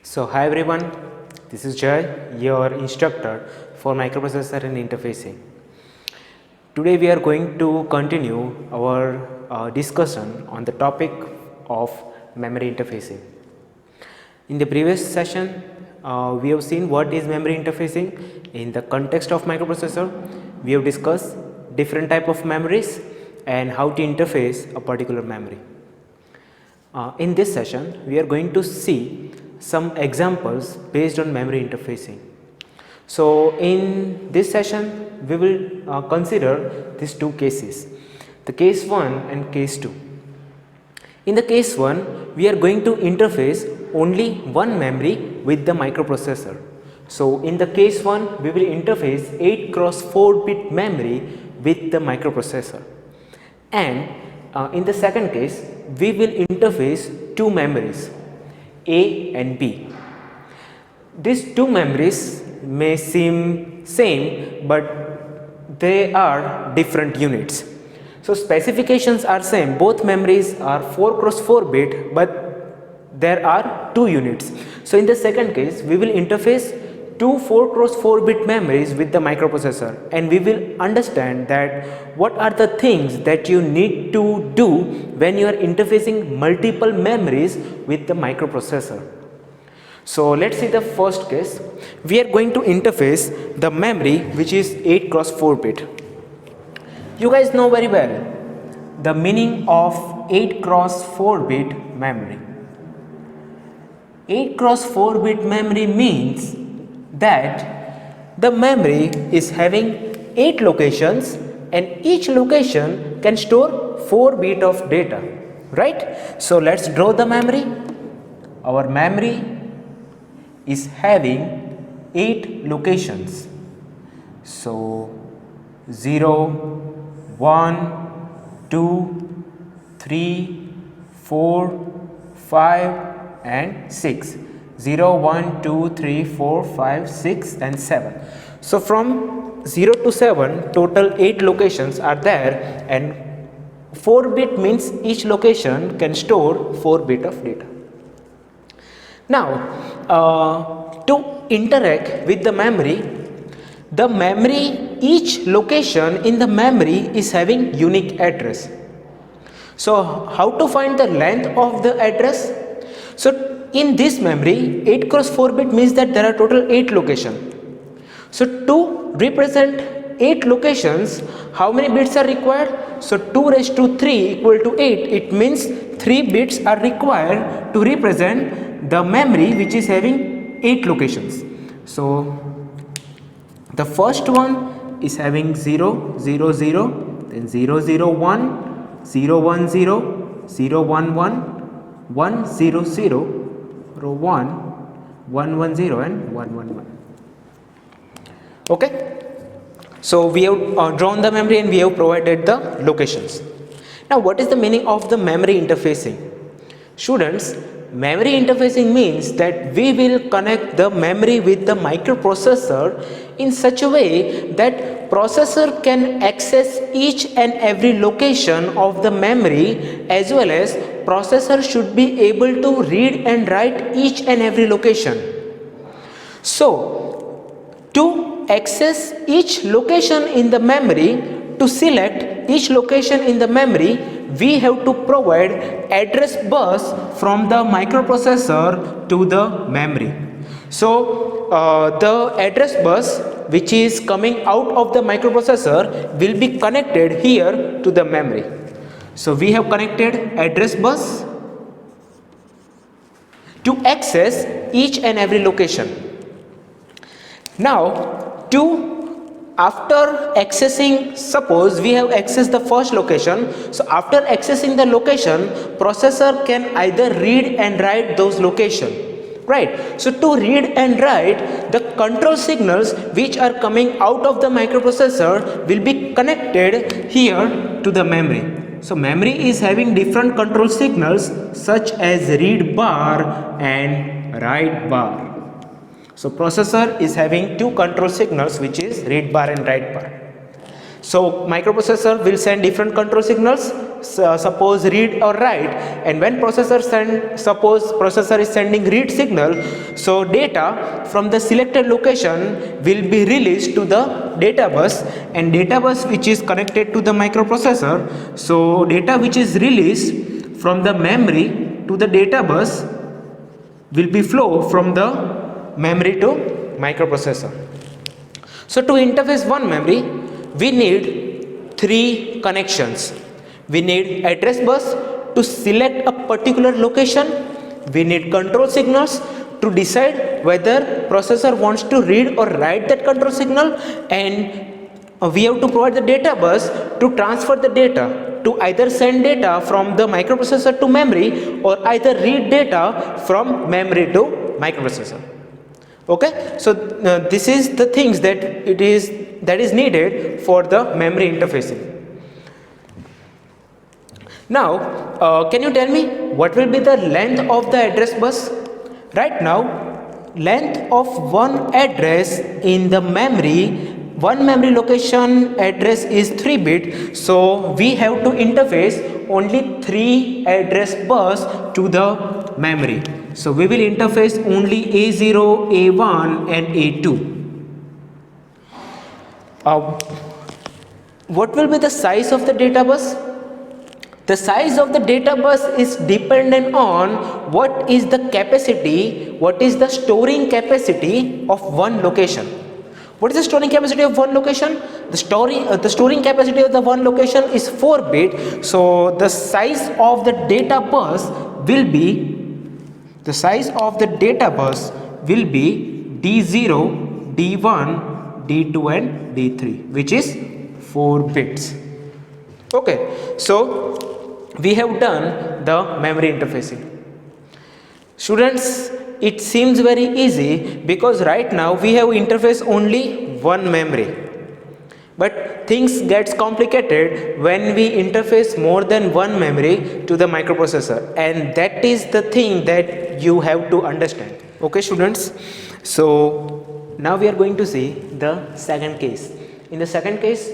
So hi everyone, this is Jay, your instructor for microprocessor and interfacing. Today we are going to continue our discussion on the topic of memory interfacing. In the previous session, we have seen what is memory interfacing in the context of microprocessor. We have discussed different type of memories and how to interface a particular memory. In this session, we are going to see some examples based on memory interfacing. So in this session, we will consider these two cases, the case 1 and case 2. In the case 1, we are going to interface only one memory with the microprocessor. So in the case 1, we will interface 8 cross 4 bit memory with the microprocessor. And in the second case, we will interface two memories, A and B. These two memories may seem same, but they are different units. So specifications are same, both memories are 4 cross 4 bit, but there are two units. So in the second case, we will interface two 4 cross 4 bit memories with the microprocessor, and we will understand that what are the things that you need to do when you are interfacing multiple memories with the microprocessor. So let's see the first case. We are going to interface the memory which is 8 cross 4 bit. You guys know very well the meaning of 8 cross 4 bit memory. 8 cross 4 bit memory means that the memory is having 8 locations and each location can store 4 bit of data, right? So let's draw the memory. Our memory is having 8 locations. So 0, 1, 2, 3, 4, 5 and 6. 0, 1, 2, 3, 4, 5, 6 and 7. So from 0 to 7 total 8 locations are there, and 4 bit means each location can store 4 bit of data. Now to interact with the memory, each location in the memory is having unique address. So how to find the length of the address? So in this memory, 8 cross 4 bit means that there are total 8 locations. So to represent 8 locations, how many bits are required? So 2 raised to 3 equal to 8. It means 3 bits are required to represent the memory which is having 8 locations. So the first one is having 0, 0, 0, then 0, 0, 1, 0, 1, 0, 0, 1, 1, 1, 0, 0, 1, 1, 1, 0 and 1, 1, 1. Okay. So we have drawn the memory and we have provided the locations. Now what is the meaning of the memory interfacing? Students, memory interfacing means that we will connect the memory with the microprocessor in such a way that processor can access each and every location of the memory, as well as processor should be able to read and write each and every location. So to access each location in the memory, to select each location in the memory, we have to provide address bus from the microprocessor to the memory. So the address bus which is coming out of the microprocessor will be connected here to the memory. So we have connected address bus to access each and every location. Now after accessing, suppose we have accessed the first location, so after accessing the location, processor can either read and write those locations, right? So to read and write, the control signals which are coming out of the microprocessor will be connected here to the memory. So memory is having different control signals such as read bar and write bar. So processor is having two control signals, which is read bar and write bar. So microprocessor will send different control signals. suppose read or write, and when suppose processor is sending read signal, so data from the selected location will be released to the data bus, and data bus which is connected to the microprocessor, so data which is released from the memory to the data bus will be flow from the memory to microprocessor. So to interface one memory, we need three connections. We need address bus to select a particular location. We need control signals to decide whether processor wants to read or write that control signal, and we have to provide the data bus to transfer the data, to either send data from the microprocessor to memory or either read data from memory to microprocessor. Okay, so this is the things that is needed for the memory interfacing. Now can you tell me what will be the length of the address bus? Right now, length of one address in the memory, one memory location address is 3 bit, so we have to interface only 3 address bus to the memory. So we will interface only A0, A1 and A2. What will be the size of the data bus? The size of the data bus is dependent on what is the capacity, what is the storing capacity of one location. What is the storing capacity of one location? The storing capacity of the one location is 4 bit. So the size of the data bus will be D0, D1, D2 and D3, which is 4 bits. Okay, so we have done the memory interfacing. Students, it seems very easy because right now we have interfaced only one memory, but things gets complicated when we interface more than one memory to the microprocessor, and that is the thing that you have to understand. Okay students, so now we are going to see the second case. In the second case,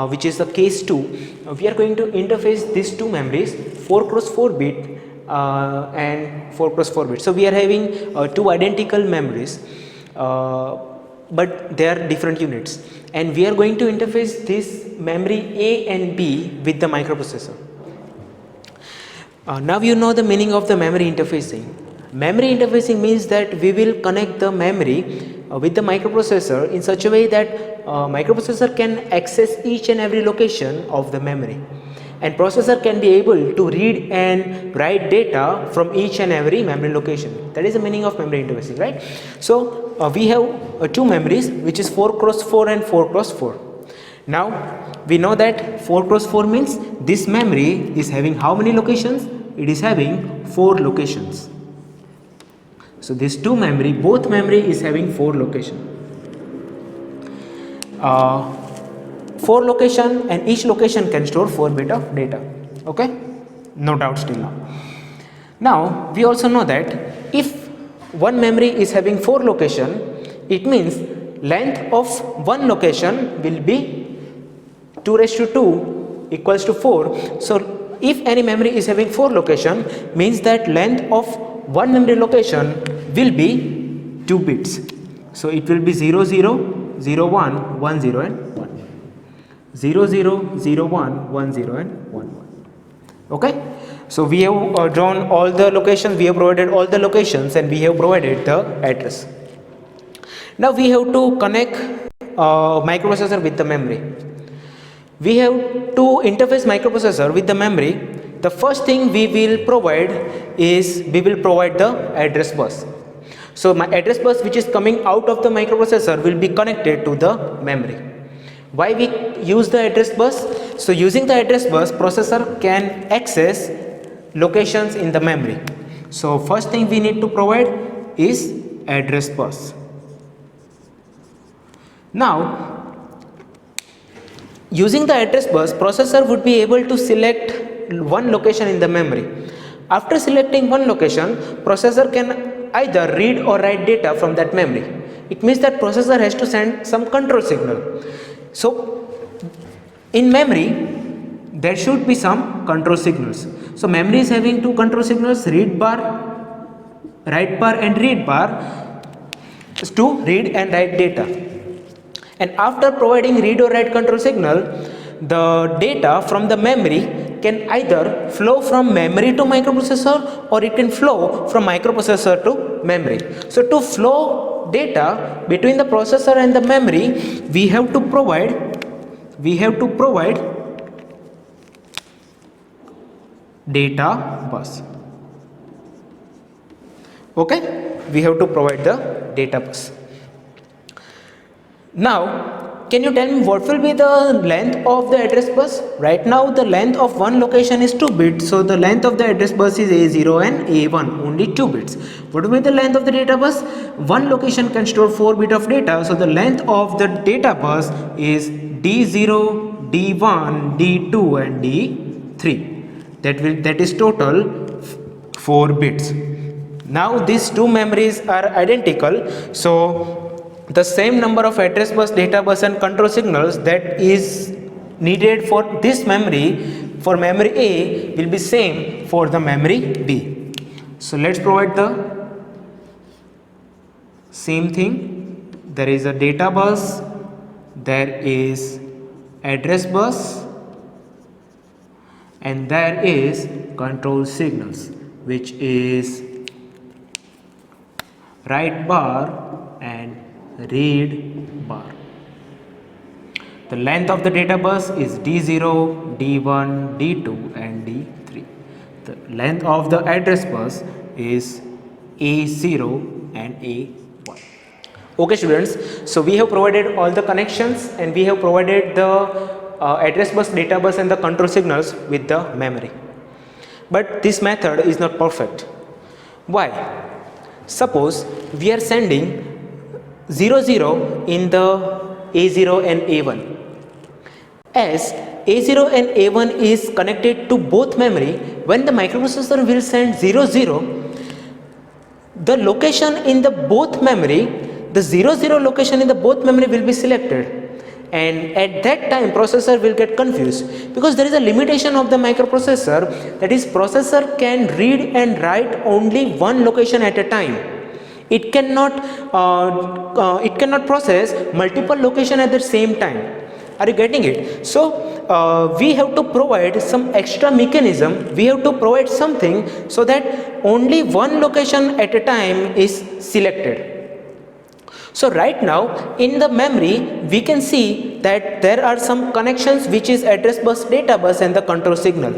which is the case 2, we are going to interface these two memories, 4x4 bit and 4x4 bit. So we are having two identical memories, but they are different units, and we are going to interface this memory A and B with the microprocessor. Now you know the meaning of the memory interfacing. Memory interfacing means that we will connect the memory with the microprocessor in such a way that microprocessor can access each and every location of the memory, and processor can be able to read and write data from each and every memory location. That is the meaning of memory interfacing, right? So we have two memories, which is 4x4 and 4x4. Now we know that 4x4 means this memory is having how many locations? It is having 4 locations. So this two memory, both memory is having 4 location. 4 location, and each location can store 4 bit of data. Okay, no doubt still now. Now we also know that if one memory is having 4 location, it means length of one location will be 2^2 equals to 4. So if any memory is having 4 location, means that length of one memory location will be 2 bits. So it will be 00, 01, 10 and 1. 00, 01, 10 and 11. Okay, so we have drawn all the locations, we have provided all the locations, and we have provided the address. Now we have to connect microprocessor with the memory. We have to interface microprocessor with the memory. The first thing we will provide is we will provide the address bus. So my address bus which is coming out of the microprocessor will be connected to the memory. Why we use the address bus? So using the address bus, processor can access locations in the memory. So first thing we need to provide is address bus. Now using the address bus, processor would be able to select one location in the memory. After selecting one location, processor can either read or write data from that memory. It means that processor has to send some control signal. So in memory, there should be some control signals. So memory is having two control signals, read bar, write bar and read bar, to read and write data. And after providing read or write control signal, the data from the memory can either flow from memory to microprocessor, or it can flow from microprocessor to memory. So to flow data between the processor and the memory, we have to provide data bus. Okay, we have to provide the data bus. Now, can you tell me what will be the length of the address bus? Right now, the length of one location is 2 bits, so the length of the address bus is A0 and A1, only 2 bits. What will be the length of the data bus? One location can store 4 bits of data, so the length of the data bus is D0, D1, D2 and D3. That is total 4 bits. Now these two memories are identical, so the same number of address bus, data bus and control signals that is needed for this memory, for memory A, will be same for the memory B. So let's provide the same thing. There is a data bus, there is address bus, and there is control signals, which is write bar and read bar. The length of the data bus is D0, D1, D2 and D3. The length of the address bus is A0 and A1. Okay students, so we have provided all the connections and we have provided the address bus, data bus and the control signals with the memory. But this method is not perfect. Why? Suppose we are sending 00 in the A0 and A1. As A0 and A1 is connected to both memory, when the microprocessor will send 00, the location in the both memory, the 00 location in the both memory will be selected. And at that time processor will get confused, because there is a limitation of the microprocessor, that is processor can read and write only one location at a time. It cannot process multiple location at the same time. Are you getting it? So we have to provide some extra mechanism, we have to provide something so that only one location at a time is selected. So right now in the memory we can see that there are some connections, which is address bus, data bus and the control signal.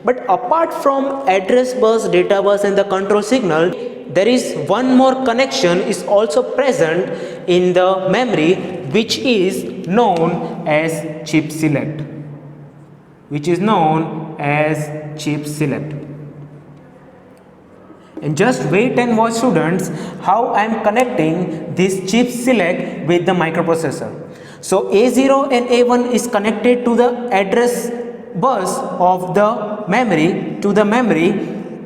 But apart from address bus, data bus and the control signal, there is one more connection is also present in the memory, which is known as chip select. And just wait and watch students how I am connecting this chip select with the microprocessor. So A0 and A1 is connected to the address bus of the memory to the memory,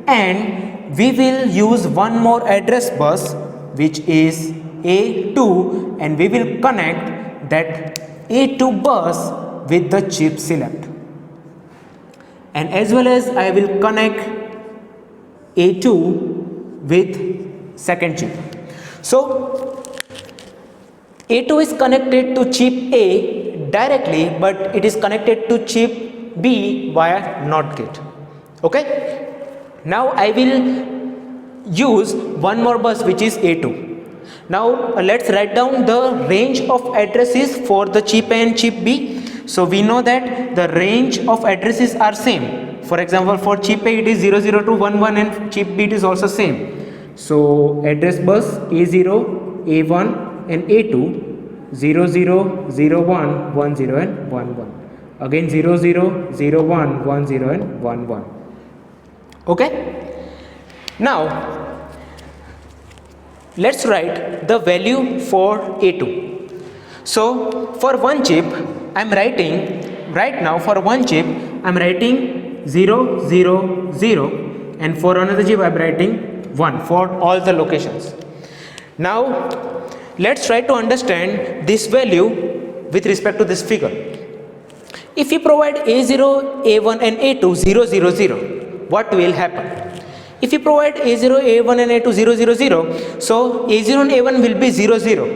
and we will use one more address bus, which is A2, and we will connect that A2 bus with the chip select. And as well as I will connect A2 with second chip. So A2 is connected to chip A directly, but it is connected to chip B via NOT gate. Okay. Now I will use one more bus, which is A2. Now let's write down the range of addresses for the chip A and chip B. So we know that the range of addresses are same. For example, for chip A it is 00 to 11 and chip B it is also same. So address bus A0, A1 and A2, 00, 01, 10 and 11. Again 00, 01, 10 and 11. Okay. Now let's write the value for A2. So for one chip I am writing right now, for one chip I am writing 0, 0, 0, and for another chip I am writing 1 for all the locations. Now let's try to understand this value with respect to this figure. If you provide A0, A1 and A2 0, 0, 0, what will happen? If you provide A0, A1 and A2 0, 0, 0, so A0 and A1 will be 0, 0,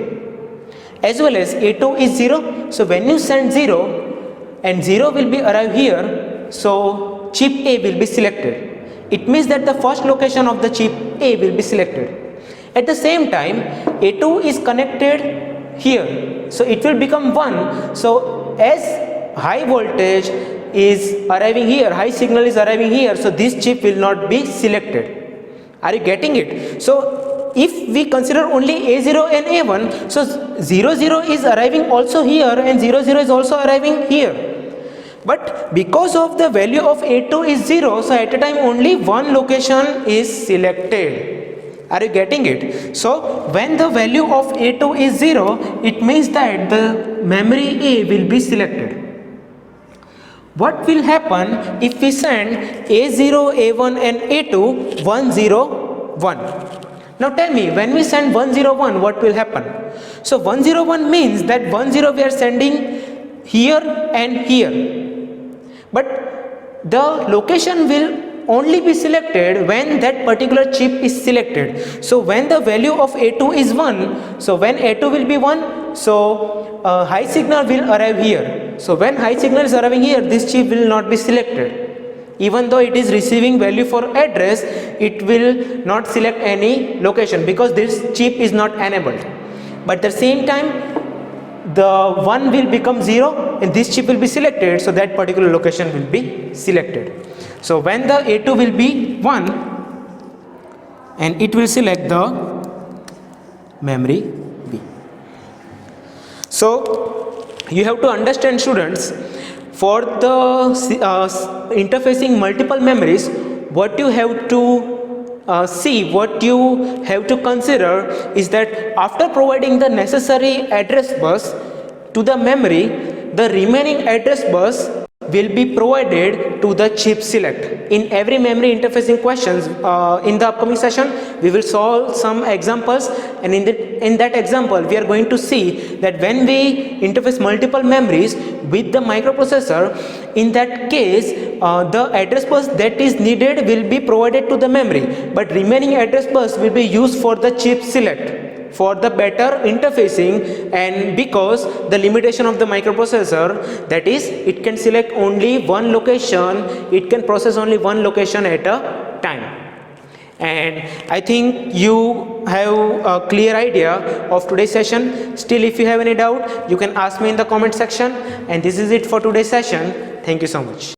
as well as A2 is 0. So when you send 0 and 0 will be arrive here, so chip A will be selected. It means that the first location of the chip A will be selected. At the same time, A2 is connected here, so it will become 1. So as high voltage is arriving here, high signal is arriving here, so this chip will not be selected. Are you getting it? So if we consider only A0 and A1, so 0, 0 is arriving also here and 0, 0 is also arriving here. But because of the value of A2 is 0, so at a time only one location is selected. Are you getting it? So when the value of A2 is 0, it means that the memory A will be selected. What will happen if we send A0, A1 and A2 1, 0, 1? Now tell me, when we send 1, 0, 1, what will happen? So 1, 0, 1 means that 1, 0 we are sending here and here. But the location will only be selected when that particular chip is selected. So when the value of A2 is 1, so when A2 will be 1, so high signal will arrive here. So when high signal is arriving here, this chip will not be selected. Even though it is receiving value for address, it will not select any location because this chip is not enabled. But at the same time, the 1 will become 0 and this chip will be selected, so that particular location will be selected. So when the A2 will be 1 and it will select the memory B. So you have to understand, students, for the interfacing multiple memories, what you have to what you have to consider is that after providing the necessary address bus to the memory, the remaining address bus will be provided to the chip select. In every memory interfacing questions, in the upcoming session we will solve some examples, and in that example we are going to see that when we interface multiple memories with the microprocessor, in that case the address bus that is needed will be provided to the memory, but remaining address bus will be used for the chip select for the better interfacing, and because the limitation of the microprocessor, that is it can select only one location, it can process only one location at a time. And I think you have a clear idea of today's session. Still, if you have any doubt, you can ask me in the comment section. And this is it for today's session. Thank you so much.